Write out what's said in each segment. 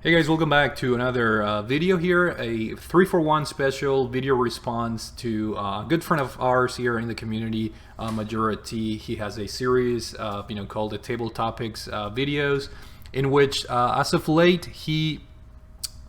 Hey guys, welcome back to another video here, a 3-for-1 special video response to a good friend of ours here in the community, Majora T. He has a series called the Table Topics videos, in which as of late he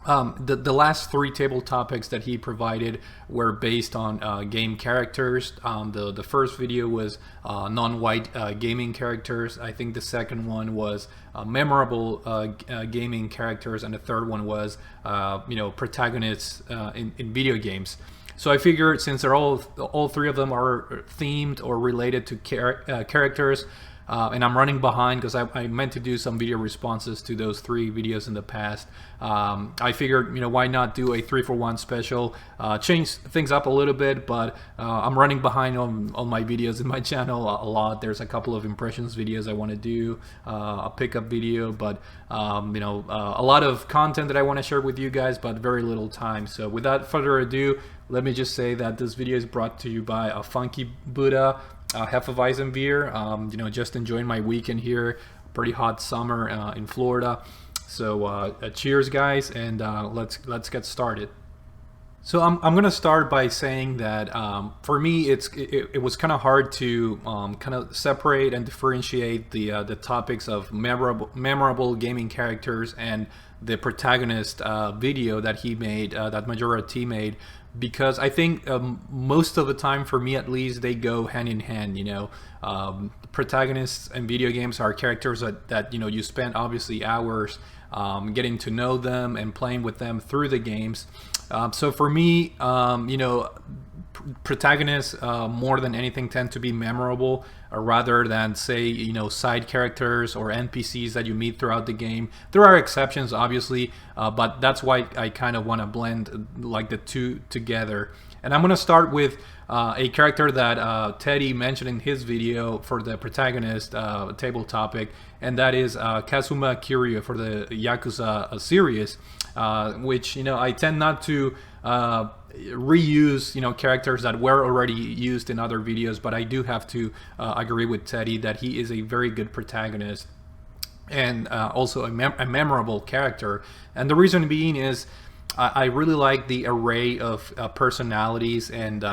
the last three table topics that he provided were based on game characters. The first video was non-white gaming characters. I think the second one was memorable gaming characters, and the third one was protagonists in video games. So I figured since they're all three of them are themed or related to characters, and I'm running behind because I meant to do some video responses to those three videos in the past. I figured, why not do a 3-for-1 special, change things up a little bit, but I'm running behind on my videos in my channel a lot. There's a couple of impressions videos I want to do, a pickup video, but a lot of content that I want to share with you guys, but very little time. So without further ado, let me just say that this video is brought to you by a Funky Buddha Hefeweizen. Just enjoying my weekend here. Pretty hot summer in Florida. So cheers, guys, and let's get started. So I'm gonna start by saying that for me it was kind of hard to kind of separate and differentiate the topics of memorable gaming characters and the protagonist video that he made, that Majora T made, because I think most of the time, for me at least, they go hand in hand. Protagonists in video games are characters that you spend obviously hours getting to know them and playing with them through the games. So for me, protagonists more than anything tend to be memorable, rather than say side characters or NPCs that you meet throughout the game. There are exceptions obviously, but that's why I kind of want to blend like the two together. And I'm going to start with a character that Teddy mentioned in his video for the protagonist table topic, and that is Kazuma Kyrie for the Yakuza series, which I tend not to reuse characters that were already used in other videos, but I do have to agree with Teddy that he is a very good protagonist and also a memorable character. And the reason being is I really like the array of personalities and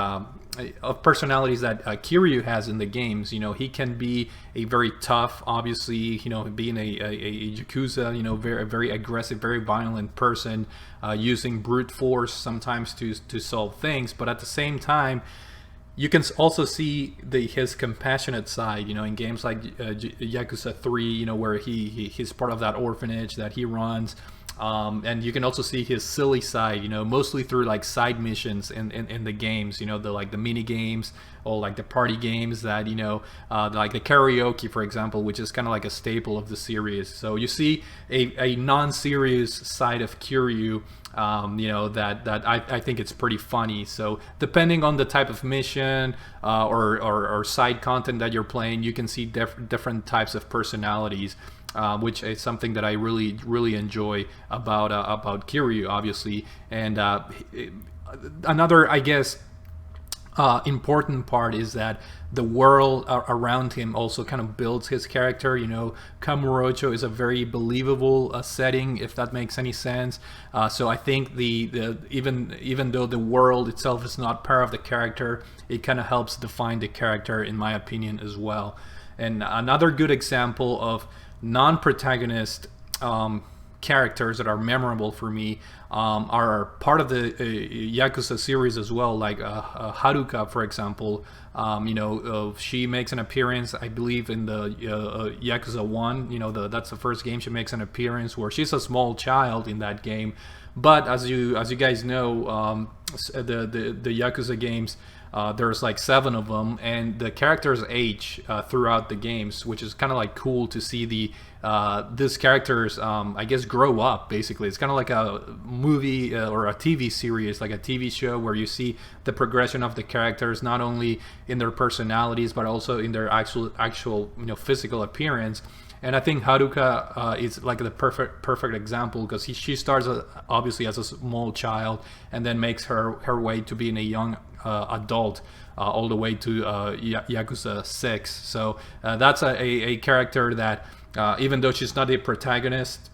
of personalities that Kiryu has in the games. He can be a very tough, obviously, being a Yakuza, very aggressive, very violent person, using brute force sometimes to solve things. But at the same time, you can also see his compassionate side, in games like Yakuza 3, where he's part of that orphanage that he runs. And you can also see his silly side, mostly through like side missions in the games, the mini games or like the party games that, like the karaoke, for example, which is kind of like a staple of the series. So you see a non-serious side of Kiryu, that I think it's pretty funny. So depending on the type of mission or side content that you're playing, you can see different types of personalities. Which is something that I really enjoy about Kiryu, obviously. And another, I guess, important part is that the world around him also kind of builds his character. Kamurocho is a very believable setting, if that makes any sense. So I think even though the world itself is not part of the character, it kind of helps define the character, in my opinion, as well. And another good example of non-protagonist characters that are memorable for me are part of the Yakuza series as well, like Haruka, for example. She makes an appearance, I believe, in the Yakuza 1. That's the first game she makes an appearance, where she's a small child in that game. But as you guys know, the Yakuza games, there's like 7 of them, and the characters age throughout the games, which is kind of like cool to see these characters, I guess, grow up. Basically, it's kind of like a movie or a TV series, like a TV show, where you see the progression of the characters, not only in their personalities but also in their actual physical appearance. And I think Haruka is like the perfect example, because she starts obviously as a small child and then makes her way to being a young adult, all the way to Yakuza 6. So that's a character that even though she's not a protagonist,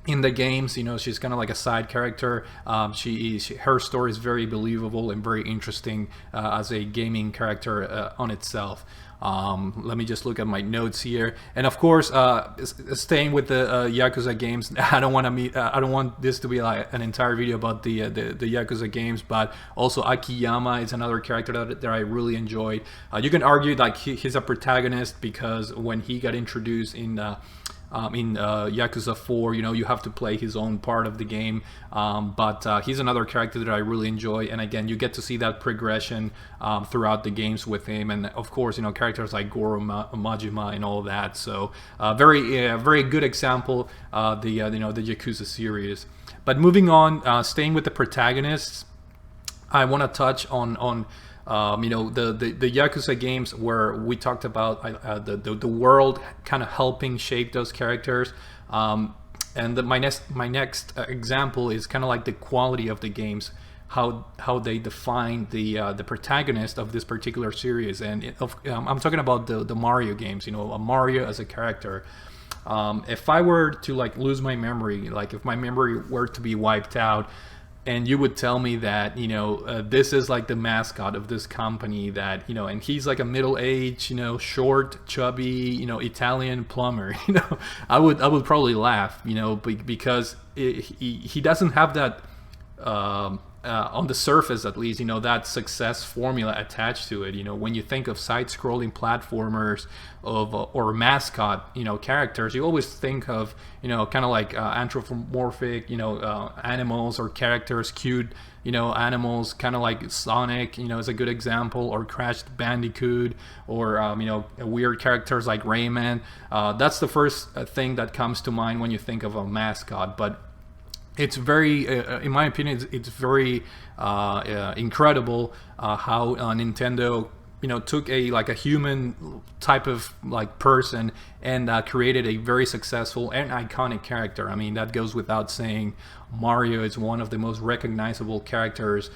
in the games. You know, she's kind of like a side character. Her story is very believable and very interesting as a gaming character on itself. Let me just look at my notes here, and of course, staying with the Yakuza games. I don't want this to be like an entire video about the Yakuza games, but also Akiyama is another character that I really enjoyed. You can argue like he's a protagonist because when he got introduced in Yakuza 4, you know, you have to play his own part of the game, but he's another character that I really enjoy, and again, you get to see that progression throughout the games with him, and of course, you know, characters like Goro Majima and all that. So very good example, the Yakuza series. But moving on, staying with the protagonists, I want to touch on you know, the Yakuza games where we talked about the world kind of helping shape those characters, and my next example is kind of like the quality of the games, how they define the protagonist of this particular series, and I'm talking about the Mario games. You know, Mario as a character. If I were to like lose my memory, like if my memory were to be wiped out, and you would tell me that, you know, this is like the mascot of this company, that, you know, and he's like a middle-aged, you know, short, chubby, you know, Italian plumber, you know, I would probably laugh, you know, because he doesn't have that on the surface, at least, you know, that success formula attached to it. You know, when you think of side-scrolling platformers or mascot, you know, characters, you always think of, you know, kind of like anthropomorphic, you know, animals or characters, cute, you know, animals, kind of like Sonic, you know, is a good example, or Crash Bandicoot, or you know, weird characters like Rayman. That's the first thing that comes to mind when you think of a mascot. But it's very, in my opinion, it's very incredible how Nintendo, you know, took a human type of like person and created a very successful and iconic character. I mean, that goes without saying. Mario is one of the most recognizable characters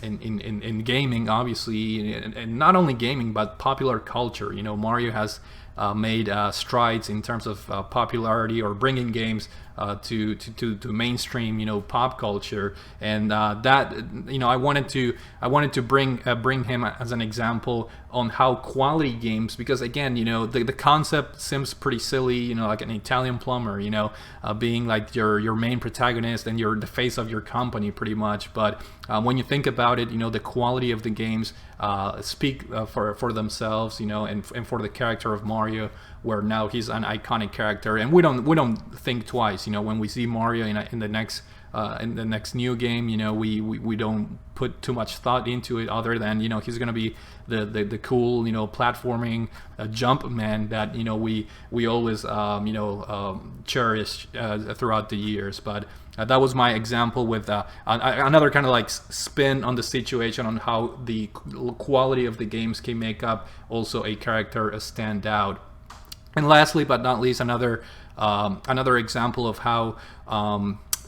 in gaming, obviously, and not only gaming but popular culture. You know, Mario has made strides in terms of popularity, or bringing games to mainstream, you know, pop culture, and that, you know, I wanted to bring him as an example on how quality games, because again, you know, the concept seems pretty silly, you know, like an Italian plumber, you know, being like your main protagonist and you're the face of your company pretty much, but when you think about it, you know, the quality of the games speak for themselves, you know, and for the character of Mario, where now he's an iconic character, and we don't think twice, you know, when we see Mario in the next new game, you know, we don't put too much thought into it, other than, you know, he's gonna be the cool, you know, platforming jump man that, you know, we always you know, cherish throughout the years. But that was my example with another kind of like spin on the situation, on how the quality of the games can make up also a character stand out. And lastly but not least, another example of how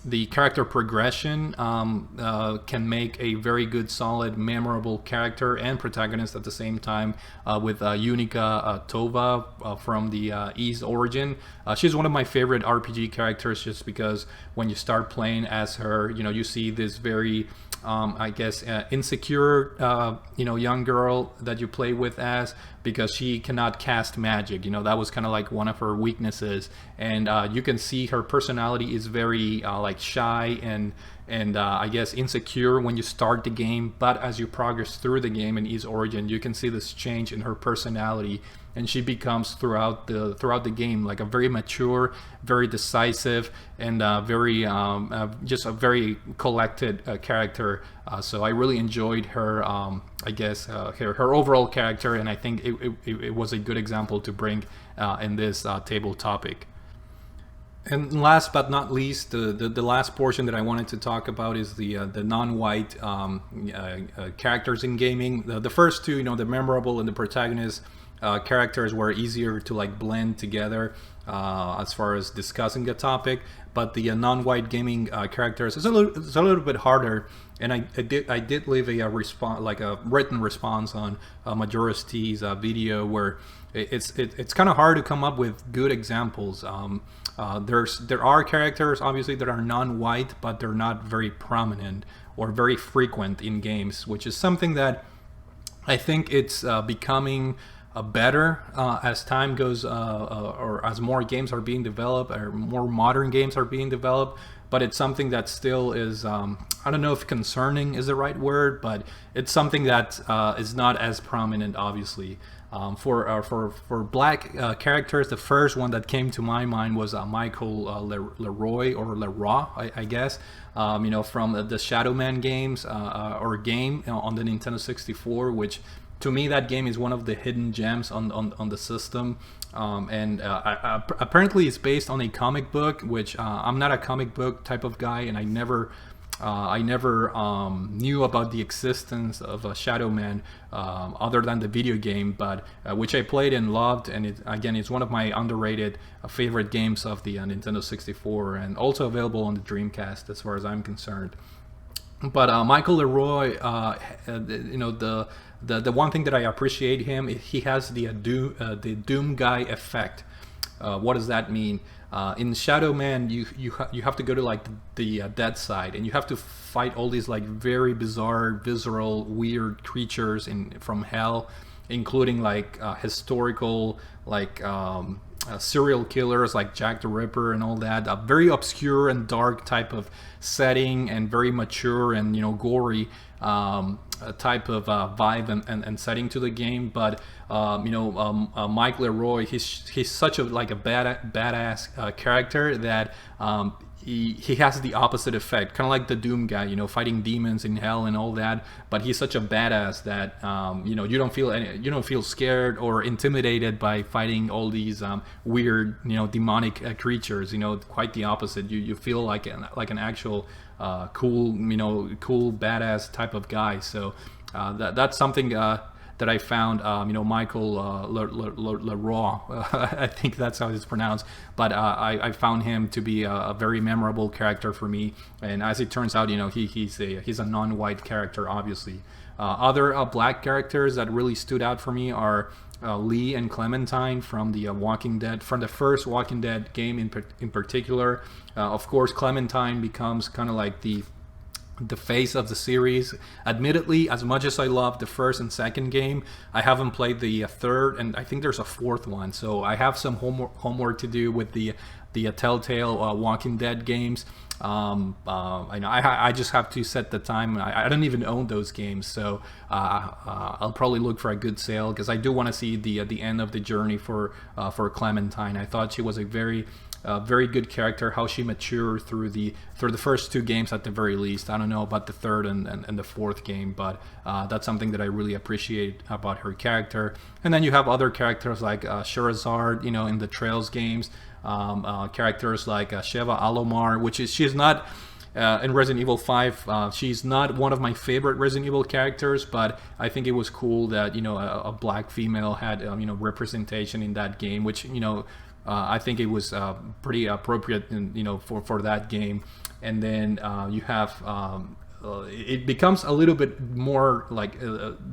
the character progression can make a very good, solid, memorable character and protagonist at the same time, with Yunika Tova from the Ys Origin. She's one of my favorite RPG characters, just because when you start playing as her, you know, you see this very I guess insecure you know, young girl that you play with as, because she cannot cast magic. You know, that was kind of like one of her weaknesses, and you can see her personality is very like shy and I guess insecure when you start the game, but as you progress through the game in Ys Origin, you can see this change in her personality, and she becomes throughout the game like a very mature, very decisive, and very just a very collected character. So I really enjoyed her, I guess her overall character, and I think it was a good example to bring in this table topic. And last but not least, the last portion that I wanted to talk about is the non-white characters in gaming. The first two, you know, the memorable and the protagonist, characters were easier to like blend together as far as discussing the topic. But the non-white gaming characters is a little bit harder. And I did leave a response, like a written response on Majora T's video, where it's kind of hard to come up with good examples. There are characters obviously that are non-white, but they're not very prominent or very frequent in games, which is something that I think it's becoming better as time goes, or as more games are being developed, or more modern games are being developed. But it's something that still is, I don't know if concerning is the right word, but it's something that is not as prominent, obviously. For black characters, the first one that came to my mind was Michael Leroy, or Leroy, I guess. From the Shadow Man games, or game on the Nintendo 64, which to me that game is one of the hidden gems on the system. Apparently it's based on a comic book, which I'm not a comic book type of guy, and I never knew about the existence of a Shadow Man other than the video game, but which I played and loved, and it's one of my underrated favorite games of the Nintendo 64, and also available on the Dreamcast as far as I'm concerned. But Michael Leroy, the one thing that I appreciate him, he has the Doom guy effect. What does that mean? In Shadow Man, you have to go to like the dead side, and you have to fight all these like very bizarre, visceral, weird creatures from hell, including like historical like serial killers like Jack the Ripper and all that. A very obscure and dark type of setting, and very mature and gory type of vibe and setting to the game. But Mike Leroy, he's such a badass character that he has the opposite effect, kind of like the Doom guy, fighting demons in hell and all that. But he's such a badass that you don't feel scared or intimidated by fighting all these weird demonic creatures. Quite the opposite. You feel like an actual cool badass type of guy. So that's something that I found, Michael Leroy, I think that's how it's pronounced, but I found him to be a very memorable character for me. And as it turns out, he's a non-white character, obviously. Other black characters that really stood out for me are Lee and Clementine from the Walking Dead, from the first Walking Dead game in particular. Of course, Clementine becomes kind of like the face of the series. Admittedly, as much as I love the first and second game, I haven't played the third, and I think there's a fourth one, so I have some homework to do with the Telltale Walking Dead games. I just have to set the time. I don't even own those games, so I'll probably look for a good sale, because I do want to see the end of the journey for Clementine. I thought she was a very good character, how she matured through the first two games at the very least. I don't know about the third and the fourth game, but that's something that I really appreciate about her character. And then you have other characters like Sherazard, in the Trails games, characters like Sheva Alomar, she's not in Resident Evil 5. She's not one of my favorite Resident Evil characters, but I think it was cool that a black female had representation in that game, which I think it was pretty appropriate, for that game. And then you have it becomes a little bit more like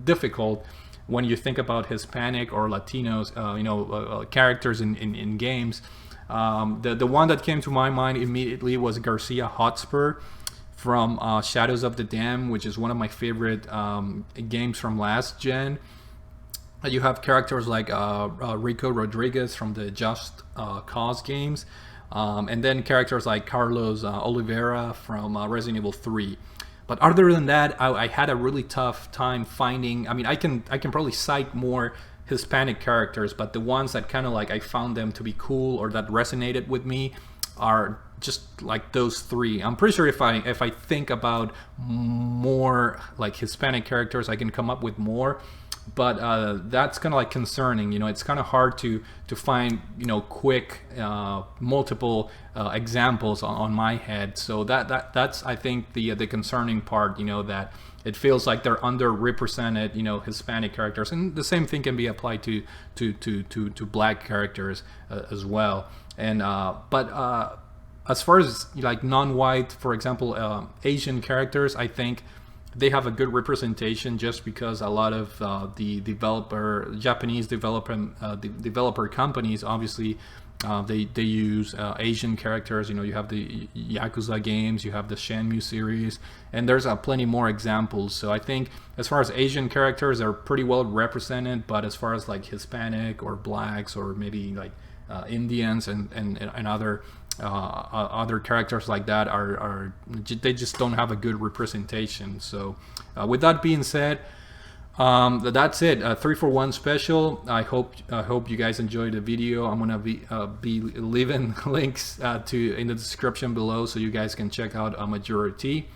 difficult when you think about Hispanic or Latinos, characters in games. The one that came to my mind immediately was Garcia Hotspur from Shadows of the Dam, which is one of my favorite games from last gen. You have characters like Rico Rodriguez from the Just Cause games, and then characters like Carlos Oliveira from Resident Evil 3. But other than that, I had a really tough time finding. I mean, I can probably cite more Hispanic characters, but the ones that kind of like I found them to be cool or that resonated with me are just like those three. I'm pretty sure if I think about more like Hispanic characters, I can come up with more. but that's kind of like concerning. You know, it's kind of hard to find, you know, quick multiple examples on my head. So that's I think the concerning part. You know, that it feels like they're underrepresented, you know, Hispanic characters, and the same thing can be applied to black characters as well. And but as far as like non-white, for example, Asian characters, I think they have a good representation just because a lot of the Japanese developer companies, obviously they use Asian characters. You know, you have the Yakuza games, you have the Shenmue series, and there's plenty more examples. So I think as far as Asian characters, they're pretty well represented, but as far as like Hispanic or blacks or maybe like Indians and other characters like that they just don't have a good representation. So with that being said, that's it. 3-for-1 special. I hope you guys enjoyed the video. I'm gonna be leaving links in the description below, so you guys can check out Majora T.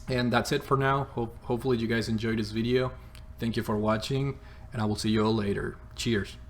And that's it for now. Hopefully you guys enjoyed this video. Thank you for watching, and I will see you all later. Cheers.